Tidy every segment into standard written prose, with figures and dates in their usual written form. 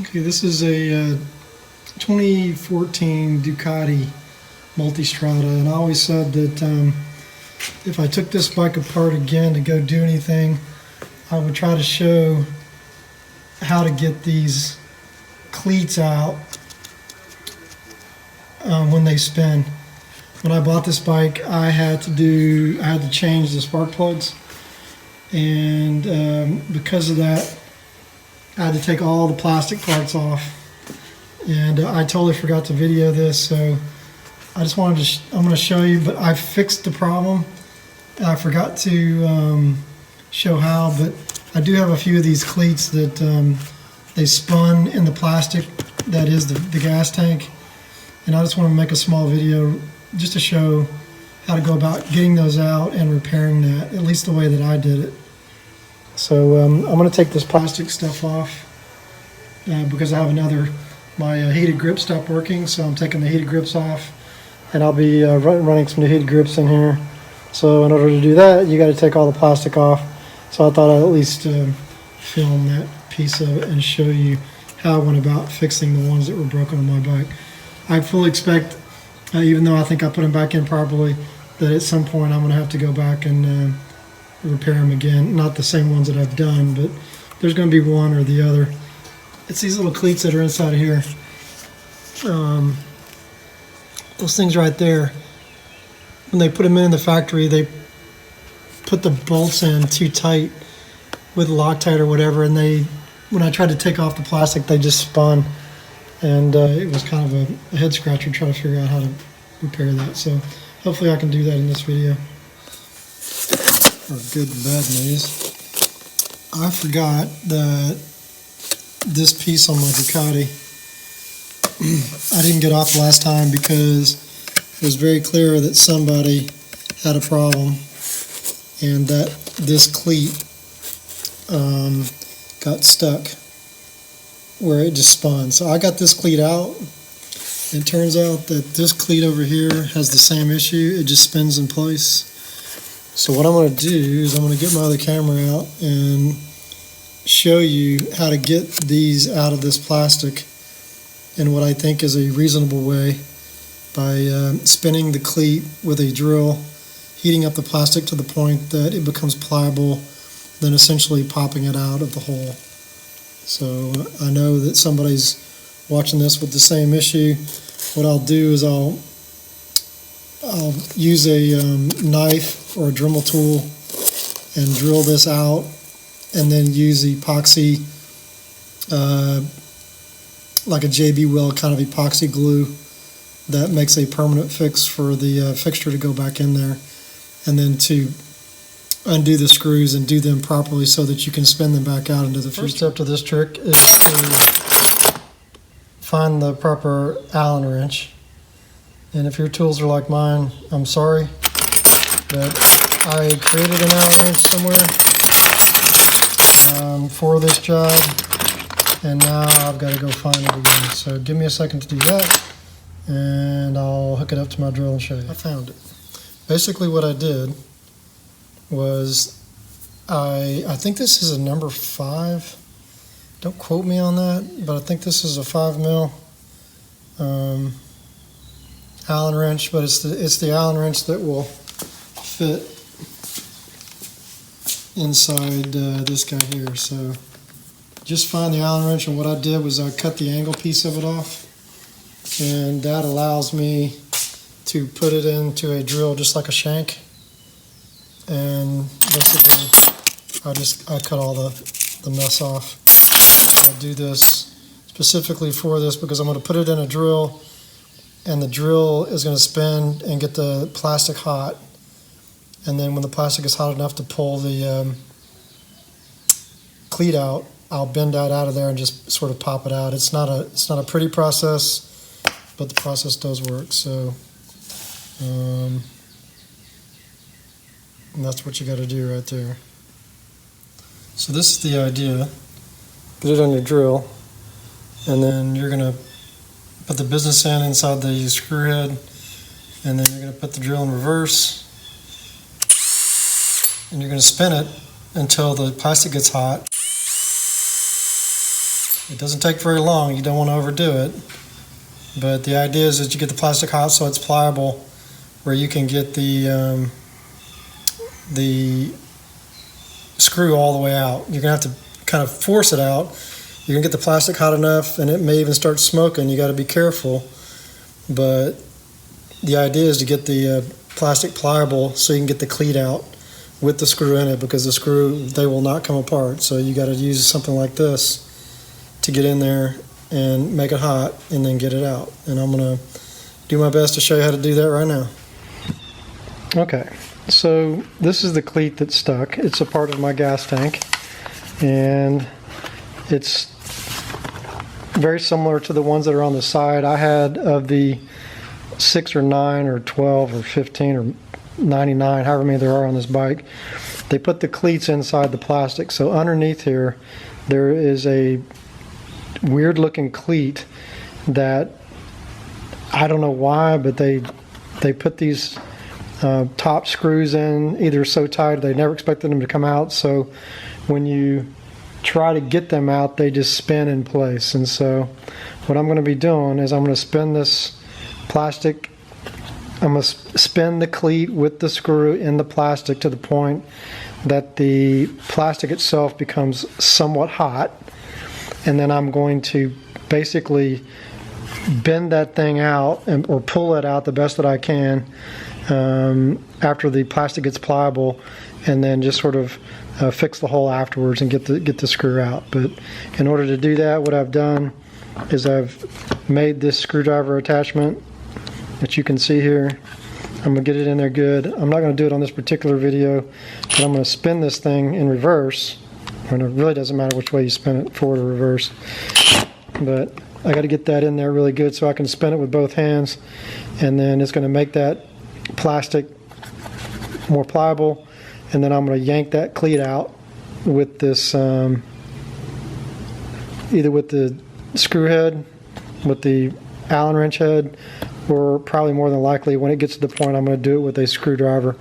Okay, this is a 2014 Ducati Multistrada, and I always said that if I took this bike apart again to go do anything, I would try to show how to get these cleats out when they spin. When I bought this bike, I had to change the spark plugs, and because of that, I had to take all the plastic parts off, and I totally forgot to video this, so I just wanted to I'm going to show you, but I fixed the problem. I forgot to show how, but I do have a few of these cleats that they spun in the plastic that is the gas tank, and I just want to make a small video just to show how to go about getting those out and repairing that, at least the way that I did it. So I'm going to take this plastic stuff off because I have my heated grip stopped working, so I'm taking the heated grips off, and I'll be running some new heated grips in here. So in order to do that, you got to take all the plastic off. So I thought I'd at least film that piece of it and show you how I went about fixing the ones that were broken on my bike. I fully expect, even though I think I put them back in properly, that at some point I'm going to have to go back and repair them again. Not the same ones that I've done, but there's going to be one or the other. It's these little cleats that are inside of here. Those things right there, when they put them in the factory, they put the bolts in too tight with Loctite or whatever, and when I tried to take off the plastic, they just spun, and it was kind of a head scratcher trying to figure out how to repair that. So hopefully I can do that in this video. Or good and bad news, I forgot that this piece on my Ducati I didn't get off last time because it was very clear that somebody had a problem and that this cleat got stuck where it just spun. So I got this cleat out. It turns out that this cleat over here has the same issue. It just spins in place. So what I'm going to do is I'm going to get my other camera out and show you how to get these out of this plastic in what I think is a reasonable way by spinning the cleat with a drill, heating up the plastic to the point that it becomes pliable, then essentially popping it out of the hole. So I know that somebody's watching this with the same issue. What I'll do is I'll use a knife or a Dremel tool and drill this out, and then use epoxy, like a JB Weld kind of epoxy glue that makes a permanent fix for the fixture to go back in there, and then to undo the screws and do them properly so that you can spin them back out into the future. First step to this trick is to find the proper Allen wrench. And if your tools are like mine, I'm sorry, but I created an Allen wrench somewhere for this job, and now I've got to go find it again. So give me a second to do that, and I'll hook it up to my drill and show you. I found it. Basically what I did was, I think this is a number 5. Don't quote me on that, but I think this is a 5mm Allen wrench, but it's the Allen wrench that will fit inside this guy here. So just find the Allen wrench, and what I did was I cut the angle piece of it off, and that allows me to put it into a drill just like a shank. And basically I cut all the mess off. And I do this specifically for this because I'm going to put it in a drill, and the drill is going to spin and get the plastic hot, and then when the plastic is hot enough to pull the cleat out, I'll bend that out of there and just sort of pop it out. It's not a pretty process, but the process does work. So and that's what you got to do right there. So this is the idea. Put it on your drill, and then you're going to put the business end inside the screw head, and then you're going to put the drill in reverse, and you're going to spin it until the plastic gets hot, It doesn't take very long. You don't want to overdo it. But the idea is that you get the plastic hot so it's pliable, where you can get the screw all the way out. You're going to have to kind of force it out. You're going to get the plastic hot enough, and it may even start smoking. You got to be careful. But the idea is to get the plastic pliable so you can get the cleat out with the screw in it, because the screw, they will not come apart. So you got to use something like this to get in there and make it hot and then get it out. And I'm going to do my best to show you how to do that right now. Okay, so this is the cleat that's stuck. It's a part of my gas tank, and it's very similar to the ones that are on the side. I had of the 6 or 9 or 12 or 15 or 99, however many there are on this bike. They put the cleats inside the plastic. So underneath here, there is a weird looking cleat that I don't know why, but they put these top screws in either so tight they never expected them to come out. So when you try to get them out, they just spin in place. And so what I'm going to be doing is I'm going to spin this plastic. I'm going to spin the cleat with the screw in the plastic to the point that the plastic itself becomes somewhat hot, and then I'm going to basically bend that thing out or pull it out the best that I can after the plastic gets pliable, and then just sort of fix the hole afterwards and get the screw out. But in order to do that, what I've done is I've made this screwdriver attachment that you can see here. I'm going to get it in there good. I'm not going to do it on this particular video, but I'm going to spin this thing in reverse. And it really doesn't matter which way you spin it, forward or reverse. But I got to get that in there really good so I can spin it with both hands, and then it's going to make that plastic more pliable. And then I'm going to yank that cleat out with this, either with the screw head, with the Allen wrench head, or probably more than likely when it gets to the point I'm going to do it with a screwdriver,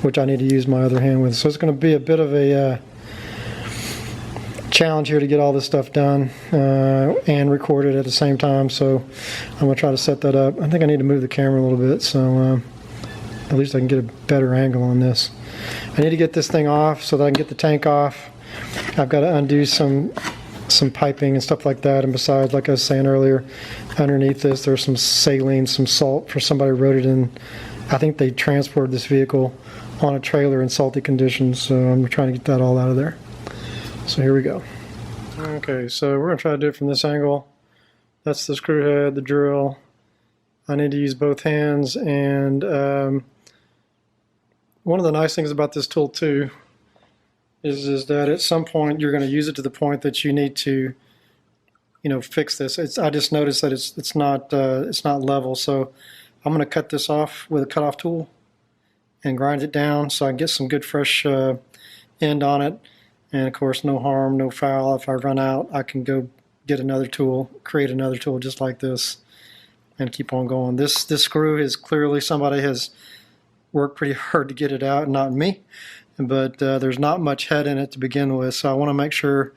which I need to use my other hand with. So it's going to be a bit of a challenge here to get all this stuff done and recorded at the same time. So I'm going to try to set that up. I think I need to move the camera a little bit so at least I can get a better angle on this. I need to get this thing off so that I can get the tank off. I've got to undo some piping and stuff like that. And besides, like I was saying earlier, underneath this there's some saline, some salt for somebody who wrote it in. I think they transported this vehicle on a trailer in salty conditions, so I'm trying to get that all out of there. So here we go. Okay, so we're going to try to do it from this angle. That's the screw head, the drill. I need to use both hands, and one of the nice things about this tool too is that at some point you're going to use it to the point that you need to, fix this. I just noticed that it's not level, so I'm going to cut this off with a cutoff tool and grind it down so I can get some good fresh end on it. And of course, no harm, no foul. If I run out, I can go get another tool, create another tool just like this, and keep on going. This screw is clearly somebody has worked pretty hard to get it out, not me. But there's not much head in it to begin with, so I want to make sure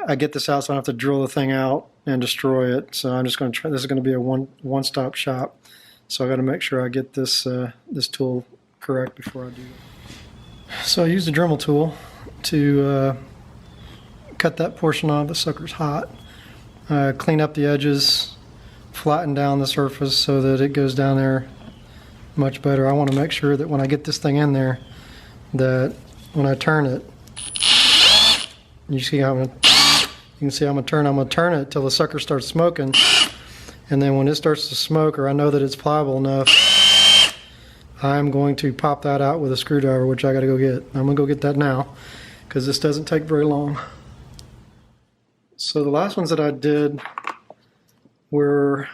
I get this out so I don't have to drill the thing out and destroy it. So I'm just going to try. This is going to be a one-stop shop. So I got to make sure I get this this tool correct before I do it. So I used the Dremel tool to cut that portion off. The sucker's hot. Clean up the edges, flatten down the surface so that it goes down there much better. I want to make sure that when I get this thing in there, that when I turn it, you see how you can see I'm gonna turn it till the sucker starts smoking, and then when it starts to smoke, or I know that it's pliable enough, I'm going to pop that out with a screwdriver, which I got to go get. I'm gonna go get that now because this doesn't take very long. So the last ones that I did were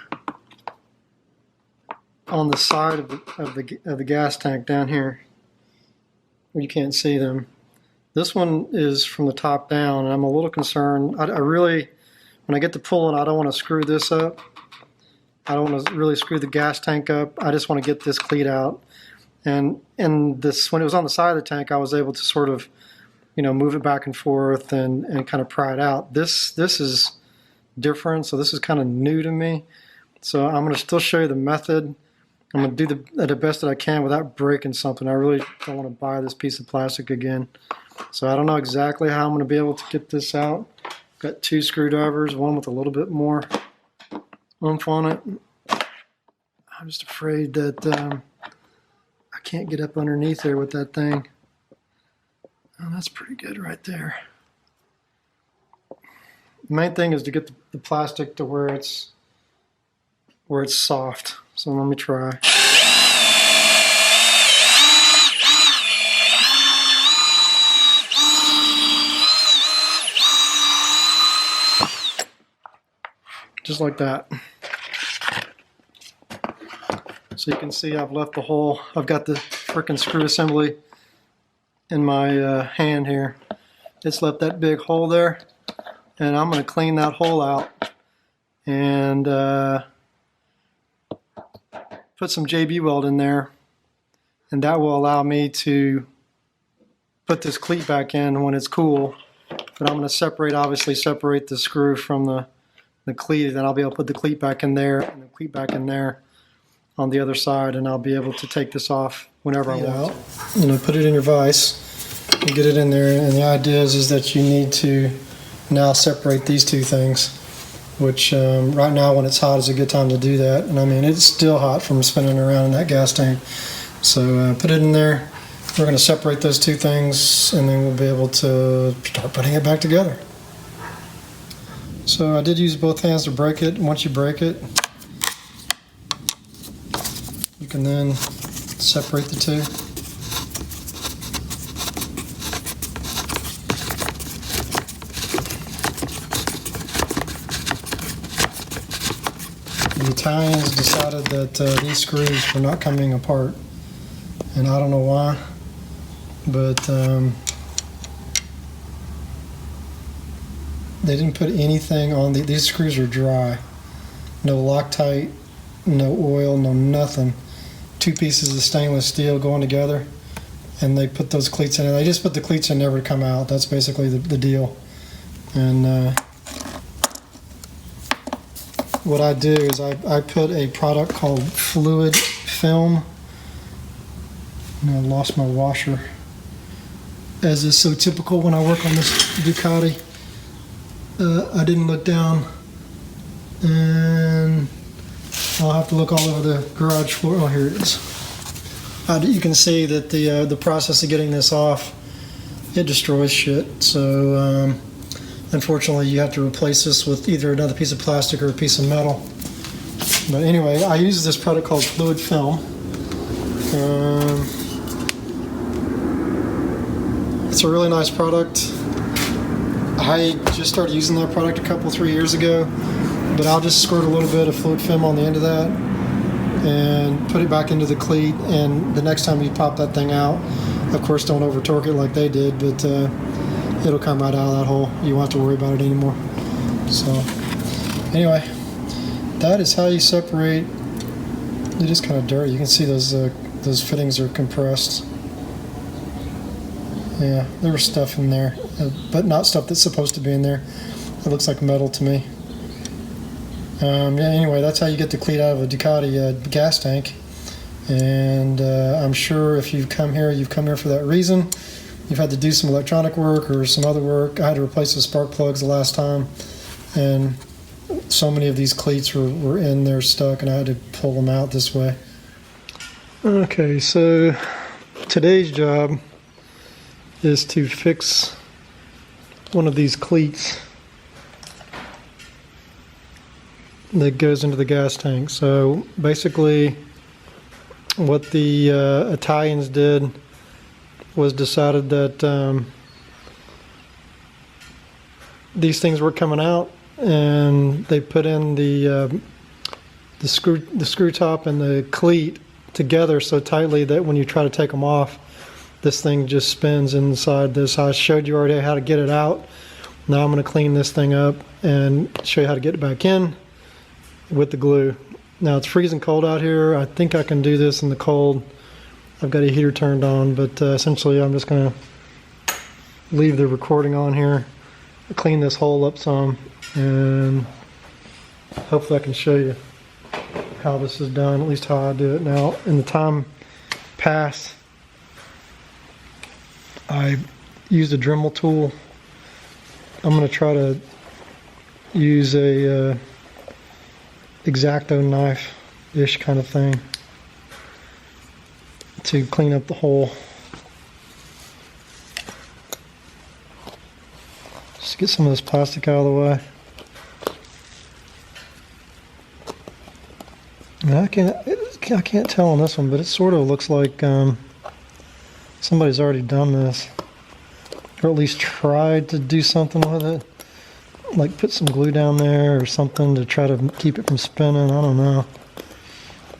on the side of the gas tank down here. You can't see them. This one is from the top down, and I'm a little concerned. I really, when I get to pulling, I don't want to screw this up. I don't want to really screw the gas tank up. I just want to get this cleat out. And this, when it was on the side of the tank, I was able to sort of, move it back and forth and kind of pry it out. This is different, so this is kind of new to me. So I'm going to still show you the method. I'm going to do the best that I can without breaking something. I really don't want to buy this piece of plastic again. So I don't know exactly how I'm going to be able to get this out. Got 2 screwdrivers, one with a little bit more oomph on it. I'm just afraid that I can't get up underneath there with that thing. Oh, that's pretty good right there. The main thing is to get the plastic to where it's soft. So let me try. Just like that. So you can see I've left the hole. I've got the frickin' screw assembly in my hand here. It's left that big hole there, and I'm going to clean that hole out and put some JB Weld in there, and that will allow me to put this cleat back in when it's cool. But I'm going to obviously separate the screw from the cleat, and I'll be able to put the cleat back in there and the cleat back in there on the other side, and I'll be able to take this off whenever I want to. You know, put it in your vise and get it in there, and the idea is that you need to now separate these two things, which right now when it's hot is a good time to do that. And I mean, it's still hot from spinning around in that gas tank. So put it in there. We're going to separate those two things, and then we'll be able to start putting it back together. So I did use both hands to break it. Once you break it, you can then separate the two. The Italians decided that these screws were not coming apart, and I don't know why, but they didn't put anything on these screws are dry. No Loctite, no oil, no nothing. 2 pieces of stainless steel going together, and they put those cleats in, and they just put the cleats in, never to come out. That's basically the deal. And what I do is I put a product called fluid film, and I lost my washer, as is so typical when I work on this Ducati. I didn't look down, and I'll have to look all over the garage floor. Oh, here it is. You can see that the process of getting this off, it destroys shit. So unfortunately, you have to replace this with either another piece of plastic or a piece of metal. But anyway, I use this product called fluid film. It's a really nice product. I just started using that product a couple, 3 years ago, but I'll just squirt a little bit of fluid film on the end of that and put it back into the cleat, and the next time you pop that thing out, of course don't over torque it like they did, but it'll come right out of that hole. You won't have to worry about it anymore. So anyway, that is how you separate. It is kind of dirty. You can see those fittings are compressed. Yeah, there was stuff in there, but not stuff that's supposed to be in there. It looks like metal to me. Yeah, anyway, that's how you get the cleat out of a Ducati gas tank. And I'm sure if you've come here for that reason. You've had to do some electronic work or some other work. I had to replace the spark plugs the last time, and so many of these cleats were in there stuck, and I had to pull them out this way. Okay, so today's job is to fix one of these cleats that goes into the gas tank. So basically what the Italians did was decided that these things were coming out, and they put in the screw top and the cleat together so tightly that when you try to take them off, this thing just spins inside this. I showed you already how to get it out. Now I'm going to clean this thing up and show you how to get it back in with the glue. Now it's freezing cold out here. I think I can do this in the cold. I've got a heater turned on, but essentially I'm just going to leave the recording on here, clean this hole up some, and hopefully I can show you how this is done, at least how I do it now. In the time past, I used a Dremel tool. I'm going to try to use a X-Acto knife-ish kind of thing to clean up the hole. Just get some of this plastic out of the way. And I can't tell on this one, but it sort of looks like somebody's already done this, or at least tried to do something with it, like put some glue down there or something to try to keep it from spinning. I don't know,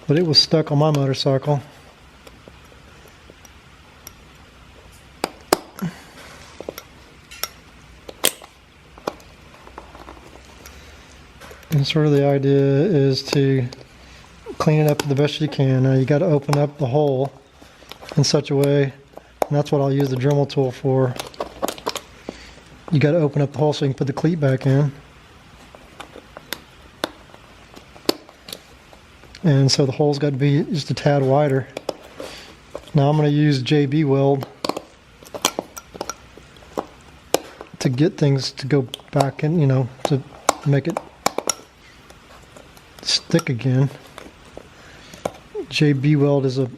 but it was stuck on my motorcycle. And sort of the idea is to clean it up the best you can. Now you got to open up the hole in such a way, and that's what I'll use the Dremel tool for. You got to open up the hole so you can put the cleat back in. And so the hole's got to be just a tad wider. Now I'm going to use JB Weld to get things to go back in, you know, to make it stick again. JB Weld is a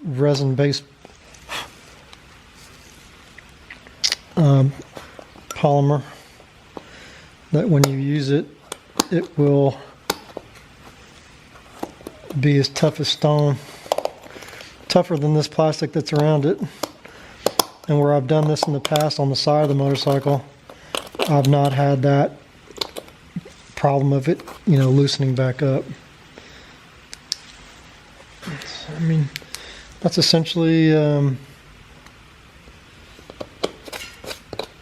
resin-based polymer that when you use it, it will be as tough as stone, tougher than this plastic that's around it. And where I've done this in the past on the side of the motorcycle, I've not had that problem of it, you know, loosening back up. I mean, that's essentially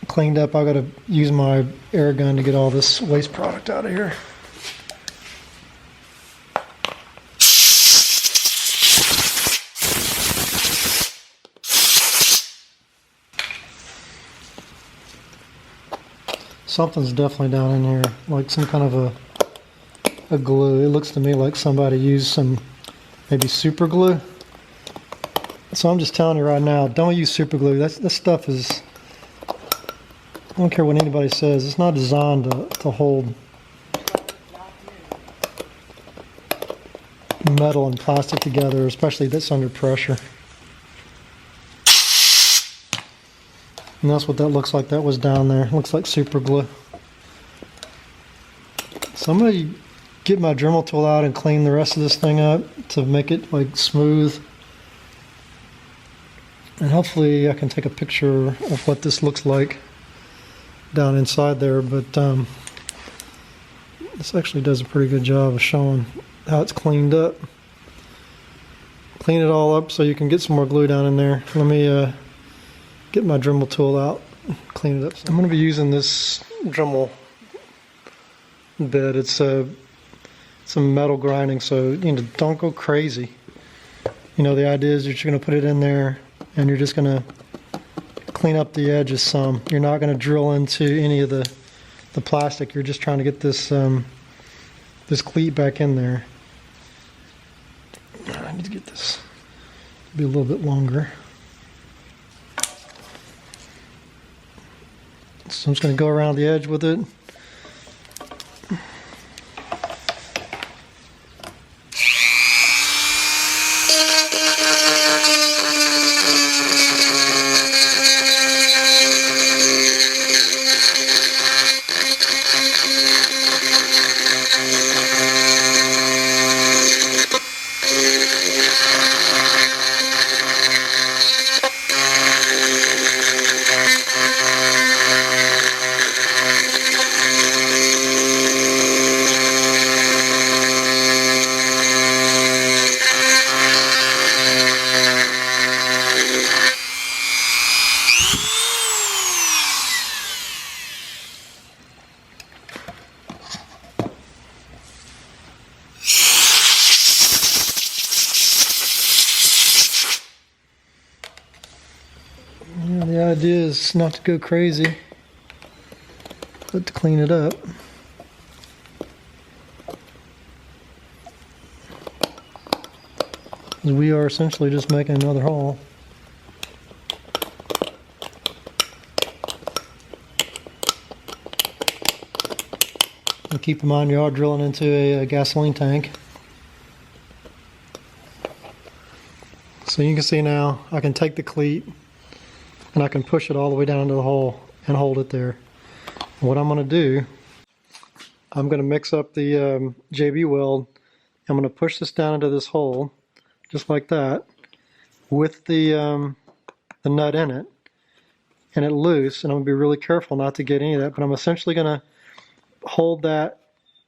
cleaned up. I've got to use my air gun to get all this waste product out of here. Something's definitely down in here, like some kind of a glue. It looks to me like somebody used some maybe super glue. So I'm just telling you right now, don't use super glue. This stuff is, I don't care what anybody says, it's not designed to hold metal and plastic together, especially that's under pressure. And that's what that looks like. That was down there. It looks like super glue. So I'm going to get my Dremel tool out and clean the rest of this thing up to make it like smooth. And hopefully I can take a picture of what this looks like down inside there. But this actually does a pretty good job of showing how it's cleaned up. Clean it all up so you can get some more glue down in there. Let me get my Dremel tool out, clean it up. I'm going to be using this Dremel bit. It's some metal grinding, so you know, don't go crazy. You know, the idea is that you're going to put it in there and you're just going to clean up the edges some. You're not going to drill into any of the plastic. You're just trying to get this this cleat back in there. I need to get this to be a little bit longer. So I'm just going to go around the edge with it. The idea is not to go crazy, but to clean it up. We are essentially just making another hole. And keep in mind you are drilling into a gasoline tank. So you can see now I can take the cleat and I can push it all the way down into the hole and hold it there. What I'm going to do, I'm going to mix up the JB Weld. I'm going to push this down into this hole just like that with the nut in it and it loose, and I'm going to be really careful not to get any of that, but I'm essentially going to hold that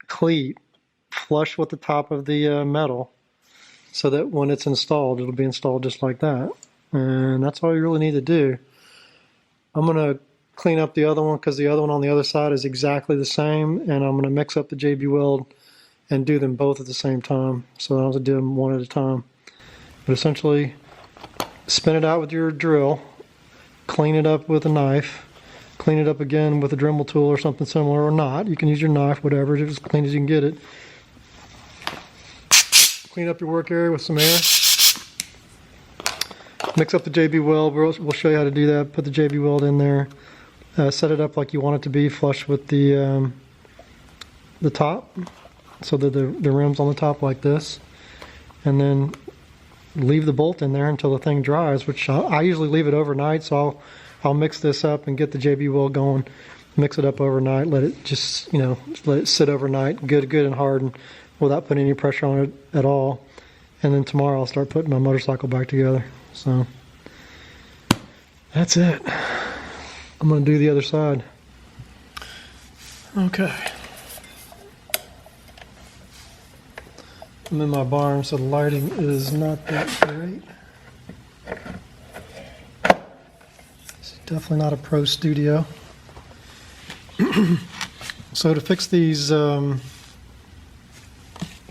cleat flush with the top of the metal so that when it's installed, it'll be installed just like that. And that's all you really need to do. I'm going to clean up the other one because the other one on the other side is exactly the same, and I'm going to mix up the JB Weld and do them both at the same time. So I don't have to do them one at a time. But essentially, spin it out with your drill, clean it up with a knife, clean it up again with a Dremel tool or something similar, or not. You can use your knife, whatever, just as clean as you can get it. Clean up your work area with some air. Mix up the JB Weld. We'll show you how to do that. Put the JB Weld in there. Set it up like you want it to be, flush with the top, so that the rim's on the top like this. And then leave the bolt in there until the thing dries, which I usually leave it overnight, so I'll mix this up and get the JB Weld going, mix it up overnight, let it just, let it sit overnight, good and hard, and without putting any pressure on it at all. And then tomorrow I'll start putting my motorcycle back together. So that's it. I'm going to do the other side. Okay. I'm in my barn, so the lighting is not that great. It's definitely not a pro studio. So to fix these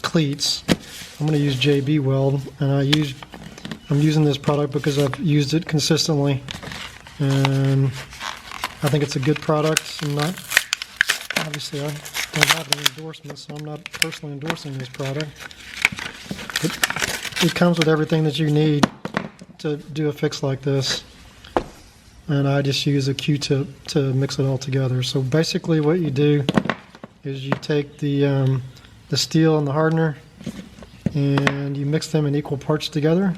cleats, I'm going to use JB Weld, and I'm using this product because I've used it consistently, and I think it's a good product. Obviously I don't have any endorsements, so I'm not personally endorsing this product. It comes with everything that you need to do a fix like this, and I just use a Q-tip to mix it all together. So basically what you do is you take the steel and the hardener and you mix them in equal parts together,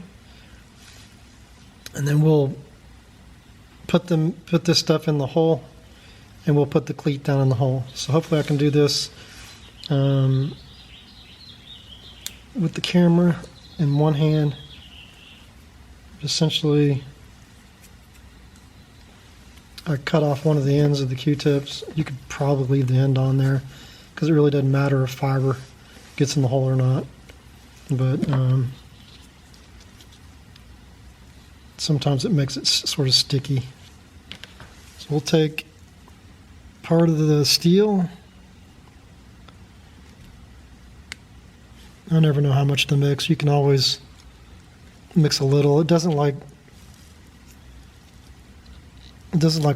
and then we'll put this stuff in the hole, and we'll put the cleat down in the hole. So hopefully I can do this with the camera in one hand. Essentially, I cut off one of the ends of the Q-tips. You could probably leave the end on there because it really doesn't matter if fiber gets in the hole or not. But sometimes it makes it sort of sticky. So we'll take part of the steel. I never know how much to mix. You can always mix a little. It doesn't like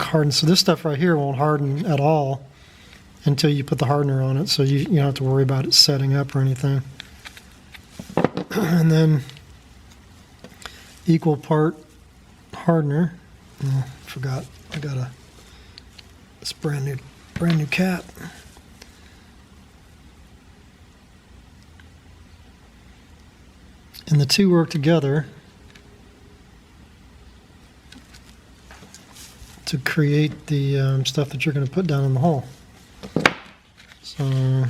harden. So this stuff right here won't harden at all until you put the hardener on it. So you don't have to worry about it setting up or anything. And then equal part hardener. Oh, forgot. I got this brand new cap. And the two work together to create the stuff that you're going to put down in the hole. So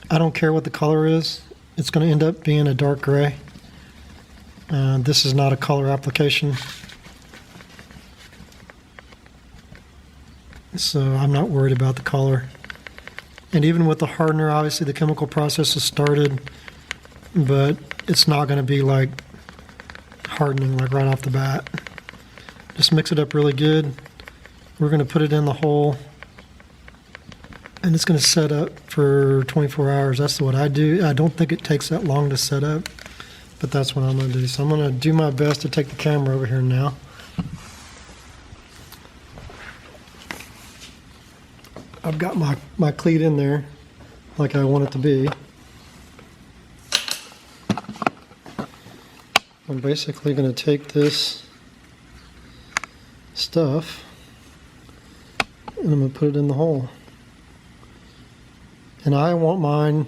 I don't care what the color is. It's going to end up being a dark gray. This is not a color application, so I'm not worried about the color. And even with the hardener, obviously the chemical process has started, but it's not going to be like hardening like right off the bat. Just mix it up really good. We're going to put it in the hole, and it's going to set up for 24 hours. That's what I do. I don't think it takes that long to set up, but that's what I'm going to do. So I'm going to do my best to take the camera over here now. I've got my cleat in there like I want it to be. I'm basically going to take this stuff and I'm going to put it in the hole. And I want mine,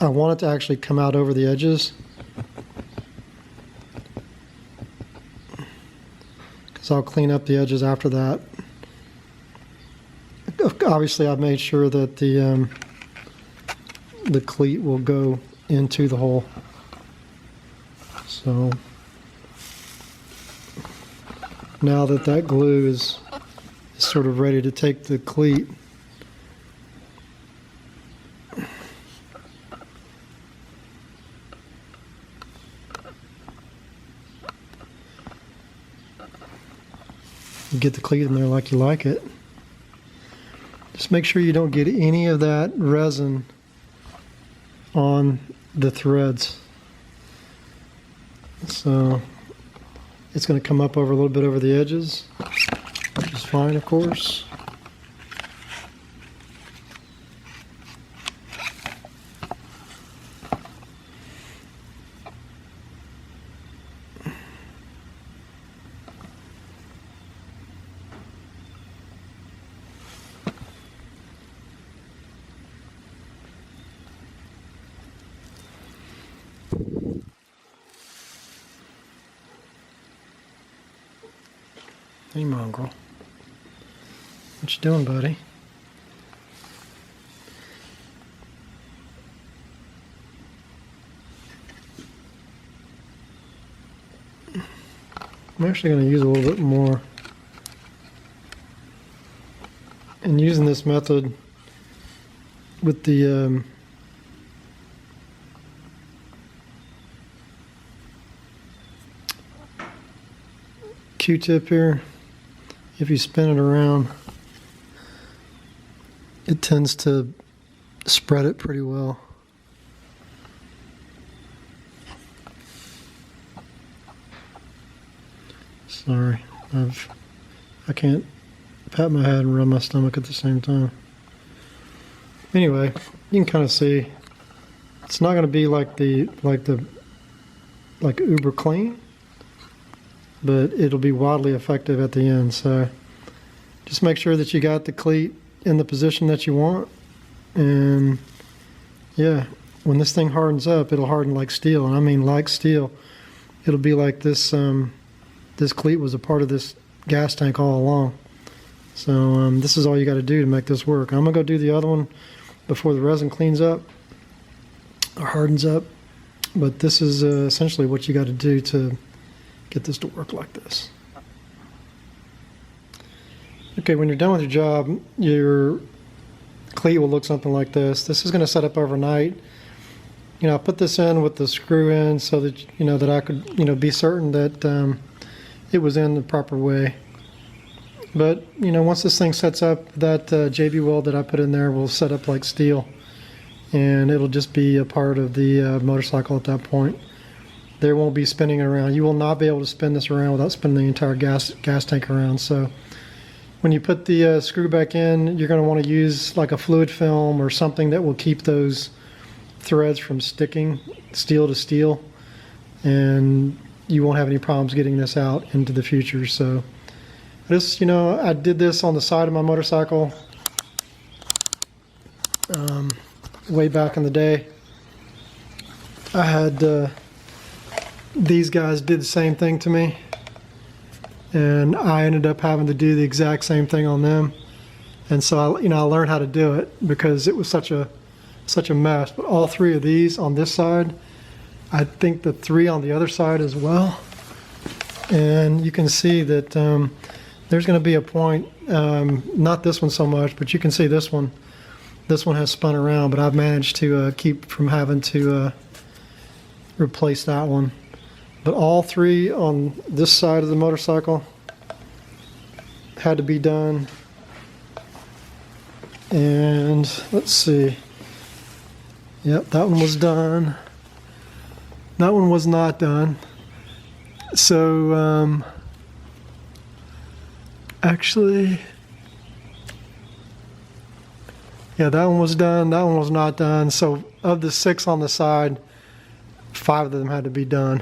I want it to actually come out over the edges. Because I'll clean up the edges after that. Obviously I've made sure that the cleat will go into the hole. So now that that glue is sort of ready to take the cleat, you get the cleat in there like you like it. Just make sure you don't get any of that resin on the threads. So it's going to come up over a little bit over the edges, which is fine, of course. Hey, mongrel. What you doing, buddy? I'm actually going to use a little bit more. And using this method with the Q-tip here, if you spin it around, it tends to spread it pretty well. Sorry, I can't pat my head and rub my stomach at the same time. Anyway, you can kind of see it's not going to be like uber clean, but it'll be wildly effective at the end. So just make sure that you got the cleat in the position that you want, and yeah, when this thing hardens up, it'll harden like steel, and I mean like steel. It'll be like this this cleat was a part of this gas tank all along. So this is all you got to do to make this work. I'm gonna go do the other one before the resin cleans up or hardens up, but this is essentially what you got to do to get this to work like this. Okay, when you're done with your job, your cleat will look something like this. This is going to set up overnight. You know, I put this in with the screw in so that that I could be certain that it was in the proper way. But once this thing sets up, that JB Weld that I put in there will set up like steel, and it'll just be a part of the motorcycle at that point. There won't be spinning it around. You will not be able to spin this around without spinning the entire gas tank around. So when you put the screw back in, you're going to want to use like a fluid film or something that will keep those threads from sticking steel to steel, and you won't have any problems getting this out into the future. So this, I did this on the side of my motorcycle way back in the day. I had these guys did the same thing to me, and I ended up having to do the exact same thing on them. And so I learned how to do it because it was such a mess. But all three of these on this side, I think the three on the other side as well. And you can see that there's going to be a point, not this one so much, but you can see this one. This one has spun around, but I've managed to keep from having to replace that one. But all three on this side of the motorcycle had to be done. And let's see. Yep, that one was done. That one was not done. So actually, Yeah, that one was done. That one was not done. So of the 6 on the side, 5 of them had to be done.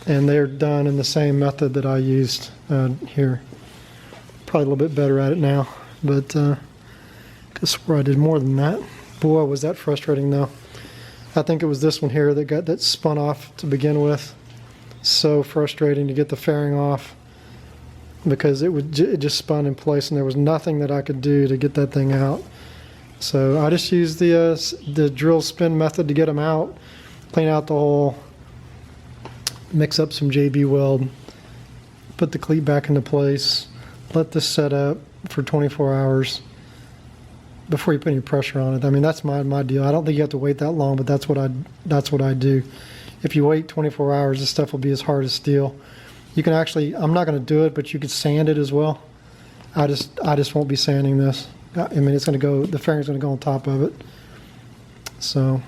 And they're done in the same method that I used here. Probably a little bit better at it now, but I swear I did more than that. Boy, was that frustrating though. I think it was this one here that spun off to begin with. So frustrating to get the fairing off because it just spun in place and there was nothing that I could do to get that thing out. So I just used the drill spin method to get them out, clean out the hole, mix up some JB Weld, put the cleat back into place, let this set up for 24 hours before you put any pressure on it. I mean, that's my deal. I don't think you have to wait that long, but that's what I do. If you wait 24 hours, this stuff will be as hard as steel. You can actually, I'm not going to do it, but you could sand it as well. I just won't be sanding this. I mean, it's going to go, the fairing's going to go on top of it. So,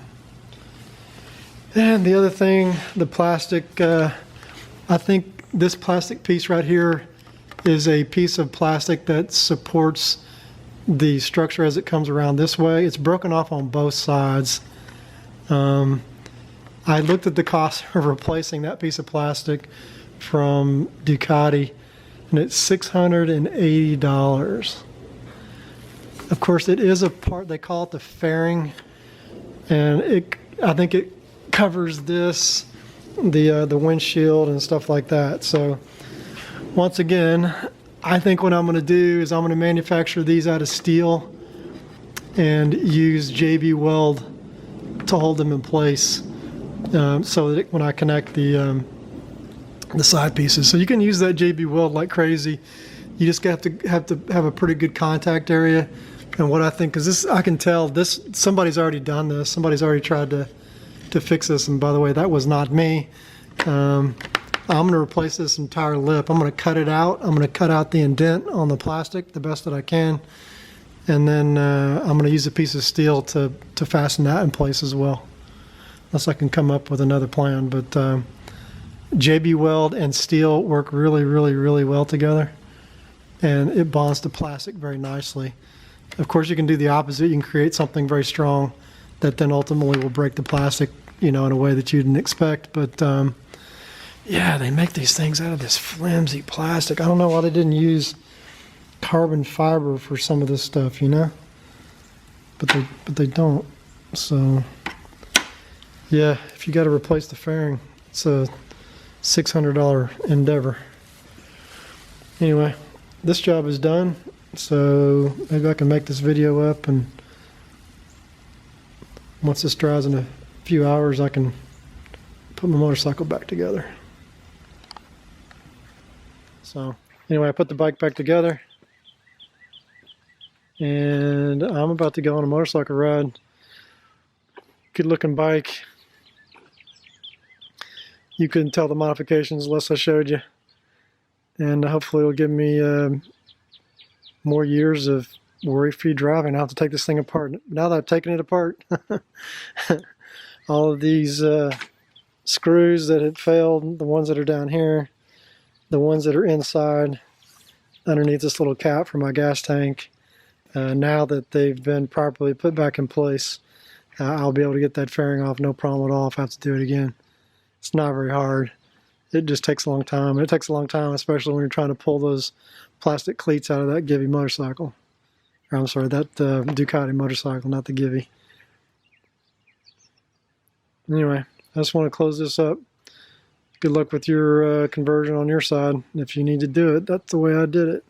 and the other thing, the plastic, I think this plastic piece right here is a piece of plastic that supports the structure as it comes around this way. It's broken off on both sides. I looked at the cost of replacing that piece of plastic from Ducati, and it's $680. Of course, it is a part, they call it the fairing, and I think it covers this, the windshield and stuff like that. So once again, I think what I'm going to do is I'm going to manufacture these out of steel and use JB Weld to hold them in place, so that when I connect the side pieces. So you can use that JB Weld like crazy. You just have to have a pretty good contact area. And what I think is this, I can tell this, somebody's already done this. Somebody's already tried to fix this. And by the way, that was not me. I'm going to replace this entire lip. I'm going to cut it out. I'm going to cut out the indent on the plastic the best that I can. And then I'm going to use a piece of steel to fasten that in place as well. Unless I can come up with another plan. But JB Weld and steel work really, really, really well together. And it bonds to plastic very nicely. Of course, you can do the opposite. You can create something very strong that then ultimately will break the plastic, you know, in a way that you didn't expect. But yeah, they make these things out of this flimsy plastic. I don't know why they didn't use carbon fiber for some of this stuff, you know, but they don't. So yeah, if you got to replace the fairing, it's a $600 endeavor. Anyway, this job is done, so maybe I can make this video up, and once this dries in a few hours, I can put my motorcycle back together. So anyway, I put the bike back together, and I'm about to go on a motorcycle ride. Good looking bike. You couldn't tell the modifications unless I showed you. And hopefully it'll give me more years of worry-free driving. I'll have to take this thing apart. Now that I've taken it apart, all of these screws that had failed, the ones that are down here, the ones that are inside underneath this little cap for my gas tank, now that they've been properly put back in place, I'll be able to get that fairing off no problem at all if I have to do it again. It's not very hard. It just takes a long time. It takes a long time, especially when you're trying to pull those plastic cleats out of that Givy motorcycle. Or I'm sorry, that Ducati motorcycle, not the Givy. Anyway, I just want to close this up. Good luck with your conversion on your side. If you need to do it, that's the way I did it.